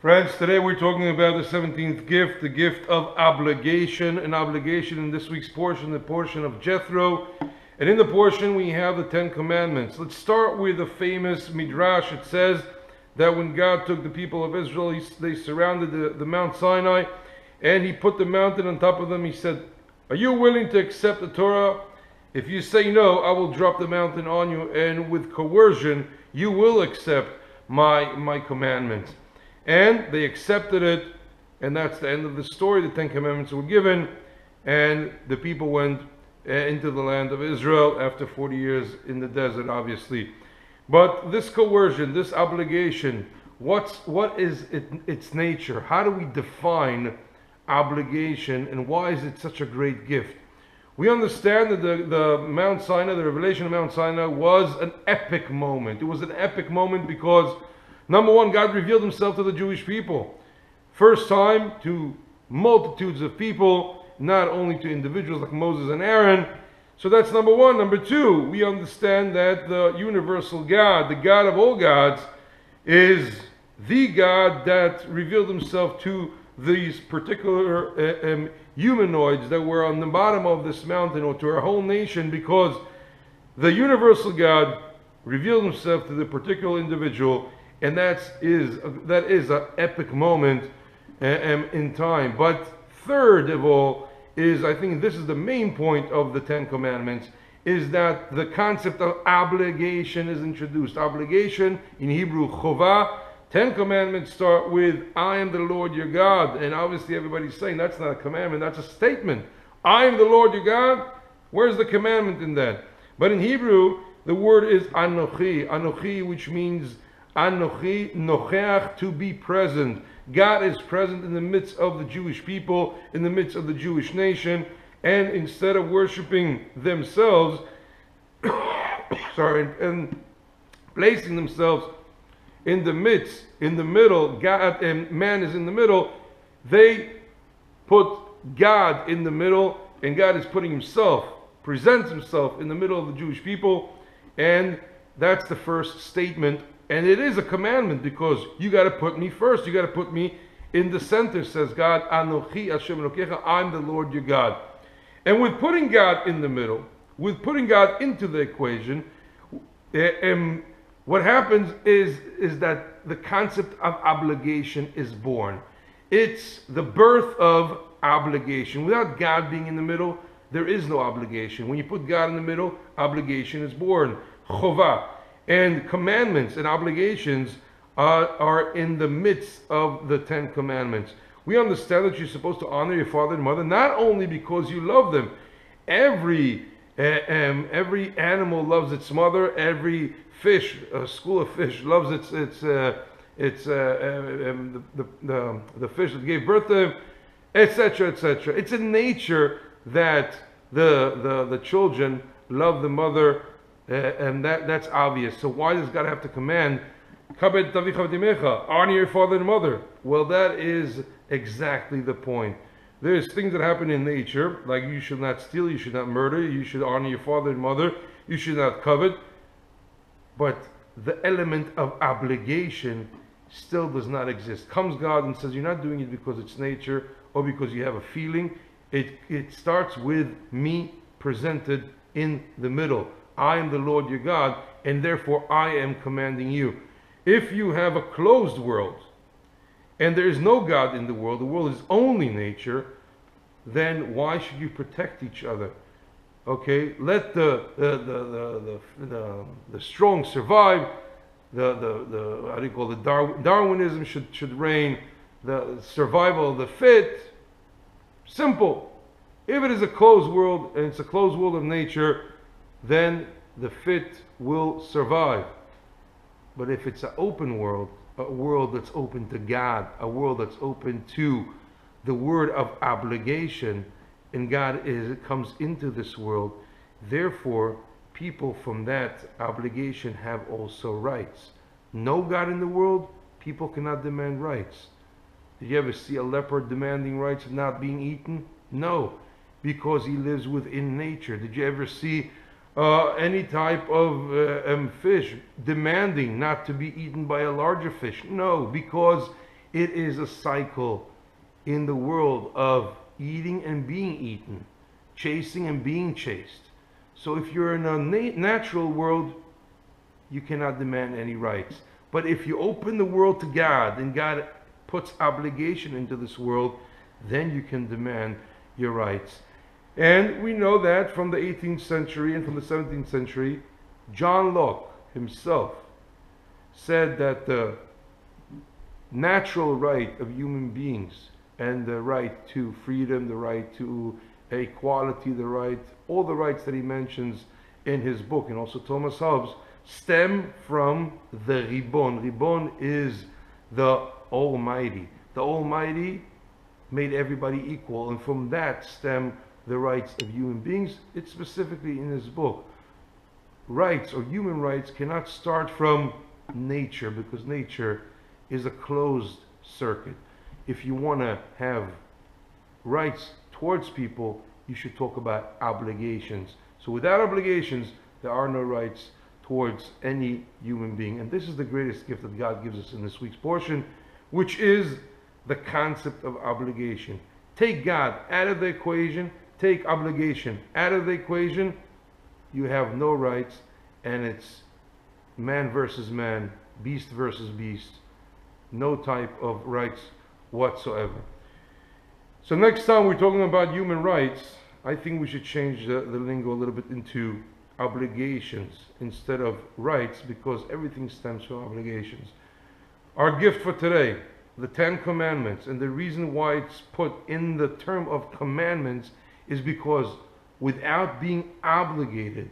Friends, today we're talking about the 17th gift, the gift of obligation. An obligation in this week's portion, the portion of Yitro. And in the portion we have the 10 commandments. Let's start with the famous Midrash. It says that when God took the people of Israel, they surrounded the Mount Sinai, and he put the mountain on top of them. He said, "Are you willing to accept the Torah? If you say no, I will drop the mountain on you, and with coercion you will accept my commandments." And they accepted it, and that's the end of the story. The 10 commandments were given, and the people went into the land of Israel after 40 years in the desert, obviously. But this coercion, this obligation, what is its nature? How do we define obligation, and why is it such a great gift? We understand that the Mount Sinai, the revelation of Mount Sinai, was an epic moment. It was an epic moment because, number one, God revealed himself to the Jewish people. First time to multitudes of people, not only to individuals like Moses and Aaron. So that's number one. Number two, we understand that the universal God, the God of all gods, is the God that revealed himself to these particular humanoids that were on the bottom of this mountain, or to our whole nation, because the universal God revealed himself to the particular individual. And that is an epic moment in time. But third of all is, I think this is the main point of the 10 commandments, is that the concept of obligation is introduced. Obligation, in Hebrew, chovah. 10 commandments start with, "I am the Lord your God." And obviously everybody's saying that's not a commandment, that's a statement. I am the Lord your God. Where's the commandment in that? But in Hebrew, the word is anochi. Anochi, which means Anochi, nocheach, to be present. God is present in the midst of the Jewish people, in the midst of the Jewish nation, and instead of worshiping themselves, and placing themselves in the midst, in the middle, God and man is in the middle, they put God in the middle, and God is putting himself, presents himself in the middle of the Jewish people, and that's the first statement. And it is a commandment, because you got to put me first. You got to put me in the center, says God. Anochi Hashem Elokecha, I'm the Lord your God. And with putting God in the middle, with putting God into the equation, what happens is that the concept of obligation is born. It's the birth of obligation. Without God being in the middle, there is no obligation. When you put God in the middle, obligation is born. Chovah. And commandments and obligations are in the midst of the 10 commandments. We understand that you're supposed to honor your father and mother, not only because you love them. Every animal loves its mother. Every fish, a school of fish, loves the fish that gave birth to him, etc., etc. It's in nature that the children love the mother. And that's obvious. So why does God have to command, honor your father and mother? Well, that is exactly the point. There's things that happen in nature, like you should not steal, you should not murder, you should honor your father and mother, you should not covet. But the element of obligation still does not exist. Comes God and says, you're not doing it because it's nature or because you have a feeling. It starts with me presented in the middle. I am the Lord your God, and therefore I am commanding you. If you have a closed world, and there is no God in the world is only nature, then why should you protect each other? Okay, let the strong survive. How do you call it? Darwinism should reign. The survival of the fit. Simple. If it is a closed world, and it's a closed world of nature, then the fit will survive. But if it's an open world, a world that's open to God, a world that's open to the word of obligation, and God comes into this world, therefore people from that obligation have also rights. No God in the world, people cannot demand rights. Did you ever see a leopard demanding rights of not being eaten? No, because he lives within nature. Did you ever see any type of fish demanding not to be eaten by a larger fish? No, because It is a cycle in the world of eating and being eaten, chasing and being chased. So if you're in a natural world, you cannot demand any rights. But if you open the world to God and God puts obligation into this world, then you can demand your rights. And we know that from the 18th century and from the 17th century, John Locke himself said that the natural right of human beings and the right to freedom, the right to equality, the right, all the rights that he mentions in his book, and also Thomas Hobbes, stem from the Ribbon. Ribbon is the Almighty. The Almighty made everybody equal, and from that stem the rights of human beings. It's specifically in his book. Rights or human rights cannot start from nature, because nature is a closed circuit. If you want to have rights towards people, you should talk about obligations. So without obligations, there are no rights towards any human being. And this is the greatest gift that God gives us in this week's portion, which is the concept of obligation. Take God out of the equation, take obligation out of the equation, you have no rights, and it's man versus man, beast versus beast, no type of rights whatsoever. So next time we're talking about human rights, I think we should change the lingo a little bit into obligations instead of rights, because everything stems from obligations. Our gift for today, the 10 commandments, and the reason why it's put in the term of commandments is because without being obligated,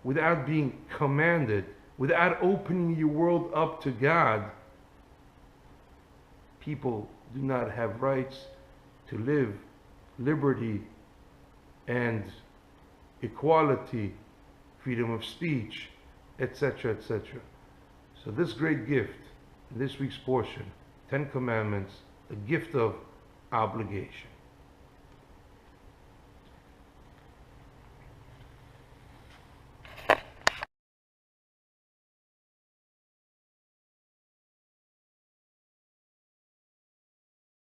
without being commanded, without opening your world up to God, people do not have rights to live, liberty and equality, freedom of speech, etc., etc. So this great gift, in this week's portion, 10 Commandments, the gift of obligation.